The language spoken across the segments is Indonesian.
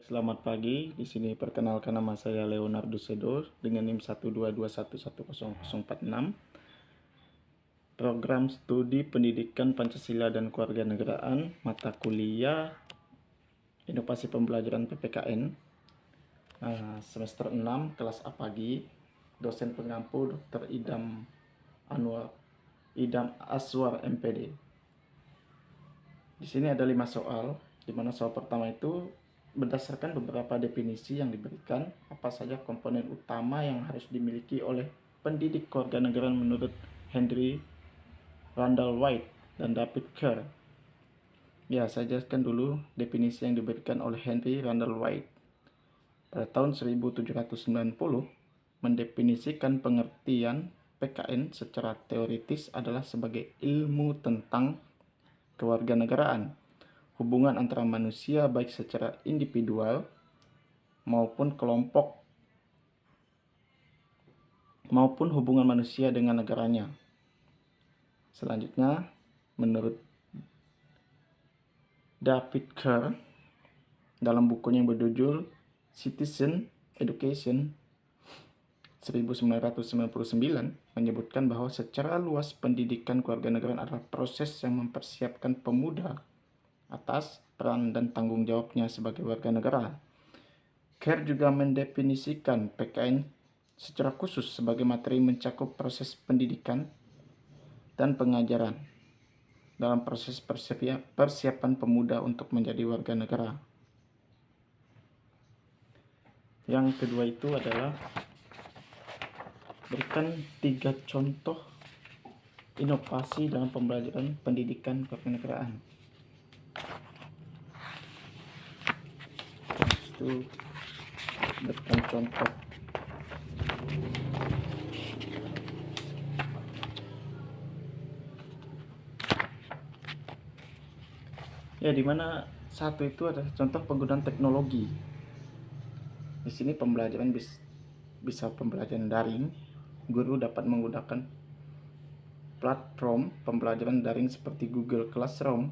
Selamat pagi, di sini perkenalkan nama saya Leonardo Sedo dengan NIM 122111046. Program Studi Pendidikan Pancasila dan Kewarganegaraan, mata kuliah Inovasi Pembelajaran PPKN, semester 6, kelas A pagi. Dosen pengampu Dr. Idam Aswar MPD. Di sini ada 5 soal, di mana soal pertama itu berdasarkan beberapa definisi yang diberikan, apa saja komponen utama yang harus dimiliki oleh pendidik kewarganegaraan menurut Henry Randall White dan David Kerr. Ya, saya jelaskan dulu definisi yang diberikan oleh Henry Randall White. Pada tahun 1790, mendefinisikan pengertian PKN secara teoritis adalah sebagai ilmu tentang kewarganegaraan, hubungan antara manusia baik secara individual maupun kelompok maupun hubungan manusia dengan negaranya. Selanjutnya, menurut David Kerr dalam bukunya yang berjudul Citizen Education 1999 menyebutkan bahwa secara luas pendidikan kewarganegaraan adalah proses yang mempersiapkan pemuda atas peran dan tanggung jawabnya sebagai warga negara. Kerr juga mendefinisikan PKN secara khusus sebagai materi mencakup proses pendidikan dan pengajaran dalam proses persiapan pemuda untuk menjadi warga negara. Yang kedua itu adalah berikan 3 contoh inovasi dalam pembelajaran pendidikan kewarganegaraan. Itu berikan contoh. Ya, dimana satu itu adalah contoh penggunaan teknologi. Di sini pembelajaran bisa pembelajaran daring. Guru dapat menggunakan platform pembelajaran daring seperti Google Classroom,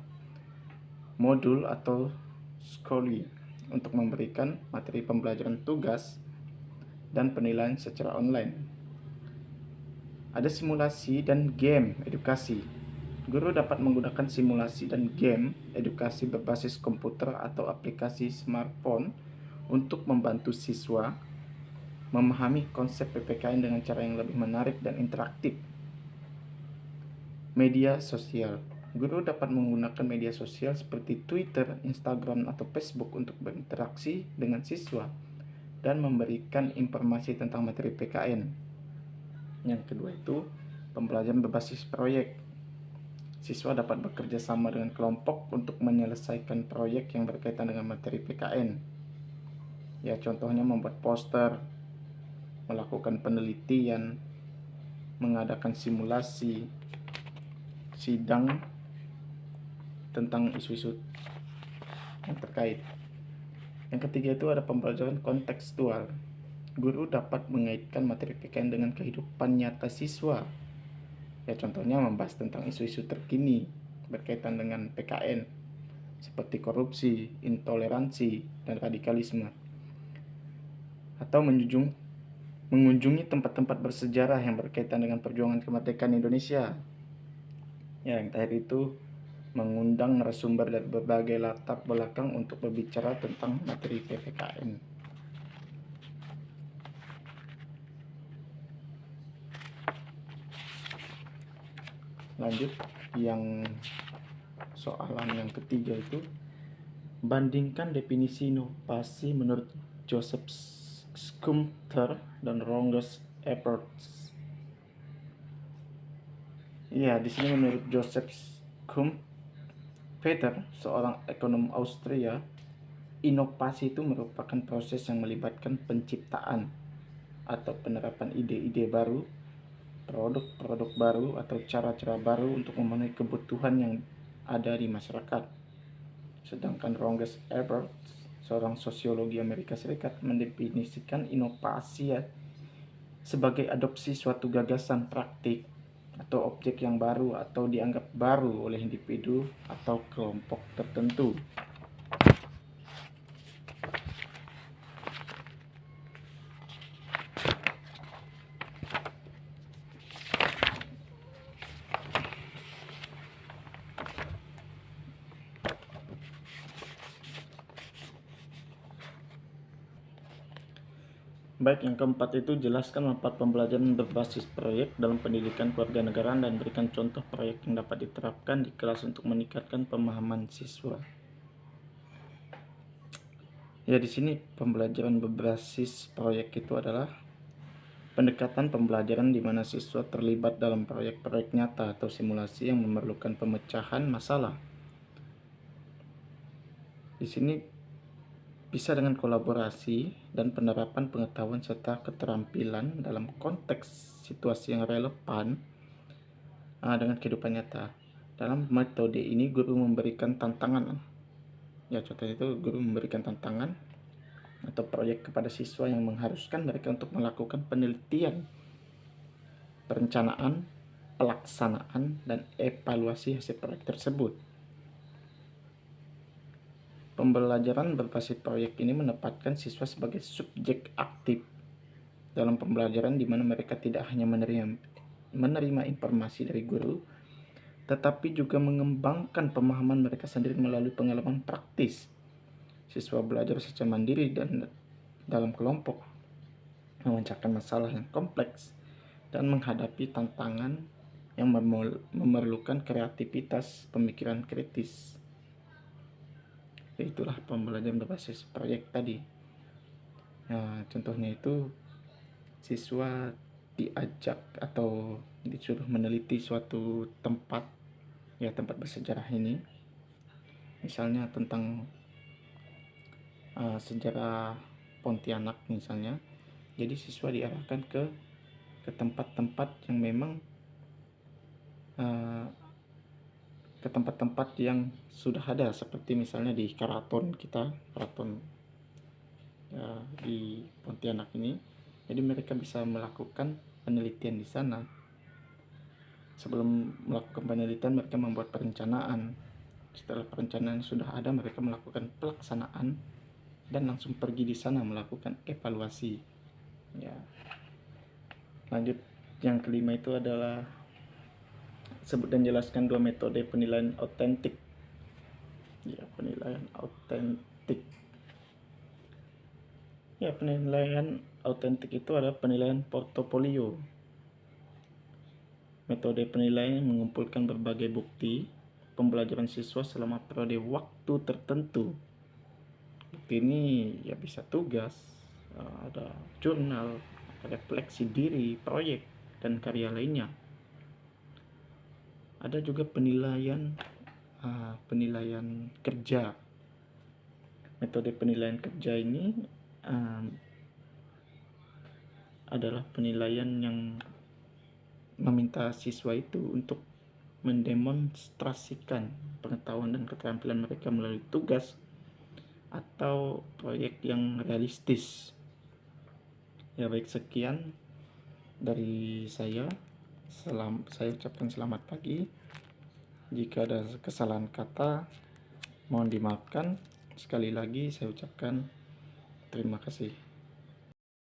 Moodle atau Schoology untuk memberikan materi pembelajaran tugas dan penilaian secara online. Ada simulasi dan game edukasi. Guru dapat menggunakan simulasi dan game edukasi berbasis komputer atau aplikasi smartphone untuk membantu siswa memahami konsep PPKN dengan cara yang lebih menarik dan interaktif. Media sosial. Guru dapat menggunakan media sosial seperti Twitter, Instagram, atau Facebook untuk berinteraksi dengan siswa dan memberikan informasi tentang materi PKN. Yang kedua itu pembelajaran berbasis proyek. Siswa dapat bekerja sama dengan kelompok untuk menyelesaikan proyek yang berkaitan dengan materi PKN. Ya, contohnya membuat poster, melakukan penelitian, mengadakan simulasi, sidang tentang isu-isu yang terkait. Yang ketiga itu ada pembelajaran kontekstual. Guru dapat mengaitkan materi PKN dengan kehidupan nyata siswa. Ya, contohnya membahas tentang isu-isu terkini berkaitan dengan PKN seperti korupsi, intoleransi, dan radikalisme. Atau mengunjungi tempat-tempat bersejarah yang berkaitan dengan perjuangan kemerdekaan Indonesia. Ya, yang terakhir itu mengundang narasumber dari berbagai latar belakang untuk berbicara tentang materi PPKN. Lanjut, yang soalan yang ketiga itu bandingkan definisi inovasi menurut Joseph Schumpeter dan Rogers Eberts. Ya, di sini menurut Joseph Schumpeter, seorang ekonom Austria, inovasi itu merupakan proses yang melibatkan penciptaan atau penerapan ide-ide baru, produk-produk baru, atau cara-cara baru untuk memenuhi kebutuhan yang ada di masyarakat. Sedangkan Rogers Eberts, seorang sosiologi Amerika Serikat, mendefinisikan inovasi sebagai adopsi suatu gagasan praktik atau objek yang baru atau dianggap baru oleh individu atau kelompok tertentu. Baik, yang keempat itu jelaskan manfaat pembelajaran berbasis proyek dalam pendidikan kewarganegaraan dan berikan contoh proyek yang dapat diterapkan di kelas untuk meningkatkan pemahaman siswa. Ya, di sini pembelajaran berbasis proyek itu adalah pendekatan pembelajaran di mana siswa terlibat dalam proyek-proyek nyata atau simulasi yang memerlukan pemecahan masalah. Di sini bisa dengan kolaborasi dan penerapan pengetahuan serta keterampilan dalam konteks situasi yang relevan dengan kehidupan nyata. Dalam metode ini guru memberikan tantangan. Ya, contohnya itu guru memberikan tantangan atau proyek kepada siswa yang mengharuskan mereka untuk melakukan penelitian, perencanaan, pelaksanaan, dan evaluasi hasil proyek tersebut. Pembelajaran berbasis proyek ini menempatkan siswa sebagai subjek aktif dalam pembelajaran, di mana mereka tidak hanya menerima informasi dari guru, tetapi juga mengembangkan pemahaman mereka sendiri melalui pengalaman praktis. Siswa belajar secara mandiri dan dalam kelompok, memecahkan masalah yang kompleks, dan menghadapi tantangan yang memerlukan kreativitas pemikiran kritis. Itulah pembelajaran berbasis proyek tadi. Nah, contohnya itu siswa diajak atau disuruh meneliti suatu tempat, ya tempat bersejarah ini, misalnya tentang sejarah Pontianak misalnya. Jadi siswa diarahkan ke tempat-tempat yang memang ke tempat-tempat yang sudah ada, seperti misalnya di keraton ya, di Pontianak ini. Jadi mereka bisa melakukan penelitian di sana. Sebelum melakukan penelitian, mereka membuat perencanaan. Setelah perencanaan sudah ada, mereka melakukan pelaksanaan dan langsung pergi di sana melakukan evaluasi. Ya. Lanjut, yang kelima itu adalah sebut dan jelaskan 2 metode penilaian autentik. Ya, penilaian autentik. Ya, penilaian autentik itu adalah penilaian portofolio. Metode penilaian mengumpulkan berbagai bukti pembelajaran siswa selama periode waktu tertentu. Bukti ini ya bisa tugas, ada jurnal, refleksi diri, proyek, dan karya lainnya. Ada juga penilaian kerja. Metode penilaian kerja ini adalah penilaian yang meminta siswa itu untuk mendemonstrasikan pengetahuan dan keterampilan mereka melalui tugas atau proyek yang realistis. Ya, baik, sekian dari saya. Saya ucapkan selamat pagi. Jika ada kesalahan kata, mohon dimaafkan. Sekali lagi saya ucapkan terima kasih.